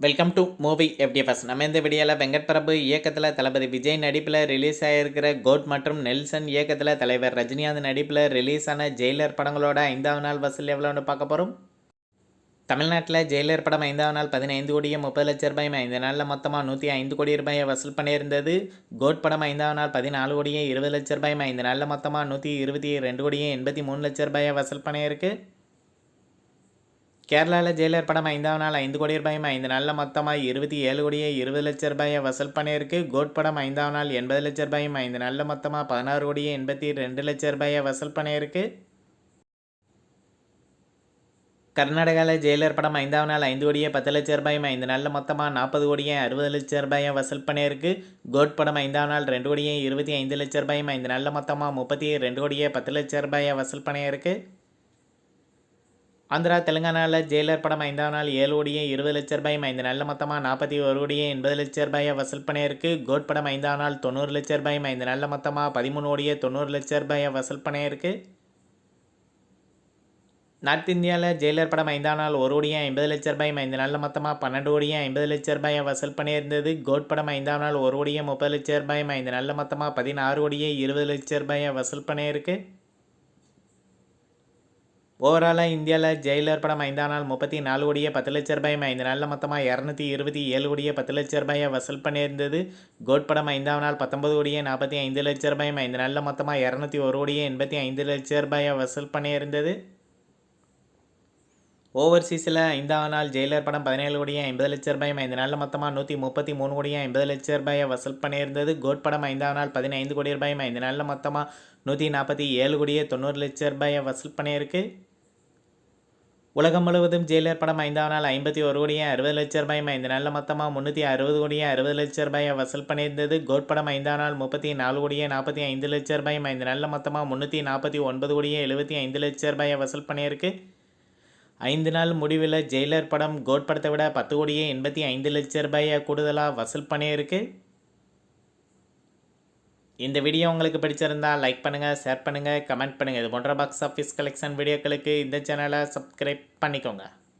Welcome to movie FDFS. நம்ம இந்த வீடியோவில் வெங்கட் பிரபு இயக்கத்தில் தளபதி விஜய் நடிப்பில் ரிலீஸ் ஆகிருக்கிற கோட் மற்றும் நெல்சன் இயக்கத்தில் தலைவர் ரஜினிகாந்த் நடிப்பில் ரிலீஸ் ஆன ஜெயிலர் படங்களோட 5வது நாள் வசூல் எவ்வளோன்னு பார்க்க போகிறோம். தமிழ்நாட்டில் ஜெயிலர் படம் 5வது நாள் 15 கோடியே 30 லட்ச ரூபாயும் 5 நாளில் மொத்தமாக 105 கோடி ரூபாயை வசூல் பண்ணியிருந்தது. கோட் படம் 5வது நாள் 14 கோடியே 20 லட்ச ரூபாயும் 5 நாளில் மொத்தமாக 122 கோடியே 83 லட்ச ரூபாயை வசூல் பண்ணியிருக்கு. கேரளாவில் ஜெயிலர் படம் 5வது நாள் 5 கோடி ரூபாயும் 5 நாளில் மொத்தமாக 27 கோடியே 20 லட்ச ரூபாயை வசூல் பண்ணியிருக்கு. கோட் படம் 5வது நாள் 80 லட்ச ரூபாயும் 5 நாளில் மொத்தமாக 16 கோடியே 82 லட்ச ரூபாயை வசூல் பண்ணியிருக்கு. கர்நாடகாவில் ஜெயிலர் படம் 5வது நாள் 5 கோடியே 10 லட்ச ரூபாயும் 5 நாளில் மொத்தமாக 40 கோடியே 60 லட்ச ரூபாயை வசூல் பண்ணியிருக்கு. கோட் படம் 5வது நாள் 2 கோடியே 25 லட்ச ரூபாயும் 5 நாளில் மொத்தமாக 32 கோடியே 10 லட்ச ரூபாயை வசூல் பண்ணியிருக்கு. ஆந்திரா தெலுங்கானாவில் ஜெயிலர் படம் 5வது நாள் 7 கோடியே 20 லட்ச ரூபாயும் 5 நாளில் மொத்தமாக 41 கோடியே 80 லட்ச ரூபாயை வசூல் பண்ணியிருக்கு. கோட் படம் 5வது நாள் 90 லட்ச ரூபாயும் 5 நாளில் மொத்தமாக 13 கோடியே 90 லட்ச ரூபாயை வசூல் பண்ணியிருக்கு. நார்த் இந்தியாவில் ஜெயிலர் படம் 5வது நாள் 1 கோடியே 50 லட்ச ரூபாயும் 5 நாளில் மொத்தமாக 12 கோடியே 50 லட்ச ரூபாயை வசூல் பண்ணியிருந்தது. கோட் படம் 5வது நாள் 1 கோடியே 30 லட்ச ரூபாயும் 5 நாளில் மொத்தமாக 16 கோடியே 20 லட்ச ரூபாயை வசூல் பண்ணியிருக்கு. ஓவராலாக இந்தியாவில் ஜெயிலர் படம் 5வது நாள் 34 கோடியே 10 லட்ச ரூபாயும் 5 நாளில் மொத்தமாக 227 கோடியே 10 லட்ச ரூபாயை வசூல் பண்ணியிருந்தது. கோட் படம் 5வது நாள் 19 கோடியே 45 லட்ச ரூபாயும் 5 நாளில் மொத்தமாக 201 கோடியே 85 லட்ச ரூபாயை வசூல் பண்ணியிருந்தது. ஓவர்சீஸில் 5வது நாள் ஜெயிலர் படம் 17 கோடியே 50 லட்ச ரூபாயும் 5 நாளில் மொத்தமாக 133 கோடியே 50 லட்ச ரூபாயை வசூல் பண்ணியிருந்தது. கோட் படம் 5வது நாள் 15 கோடி ரூபாயும் 5 நாளில் மொத்தமாக 147 கோடியே 90 லட்ச ரூபாயை வசூல் பண்ணியிருக்கு. உலகம் முழுவதும் ஜெயிலர் படம் 5வது நாள் 51 கோடியே 60 லட்ச ரூபாயும் 5 நாளில் மொத்தமாக 360 கோடியே 60 லட்ச ரூபாயை வசூல் பண்ணியிருந்தது. கோட் படம் 5வது நாள் 34 கோடியே 45 லட்ச ரூபாயும் 5 நாளில் மொத்தமாக 349 கோடியே 75 லட்ச ரூபாயை வசூல் பண்ணியிருக்கு. 5 நாள் முடிவில் ஜெயிலர் படம் கோட் படத்தை விட 10 கோடியே 85 லட்ச ரூபாயை கூடுதலாக வசூல் பண்ணியிருக்கு. இந்த வீடியோ உங்களுக்கு பிடிச்சிருந்தால் லைக் பண்ணுங்கள், ஷேர் பண்ணுங்கள், கமெண்ட் பண்ணுங்கள். இது போன்ற பாக்ஸ் ஆஃபீஸ் கலெக்ஷன் வீடியோக்களுக்கு இந்த சேனலை சப்ஸ்கிரைப் பண்ணிக்கோங்க.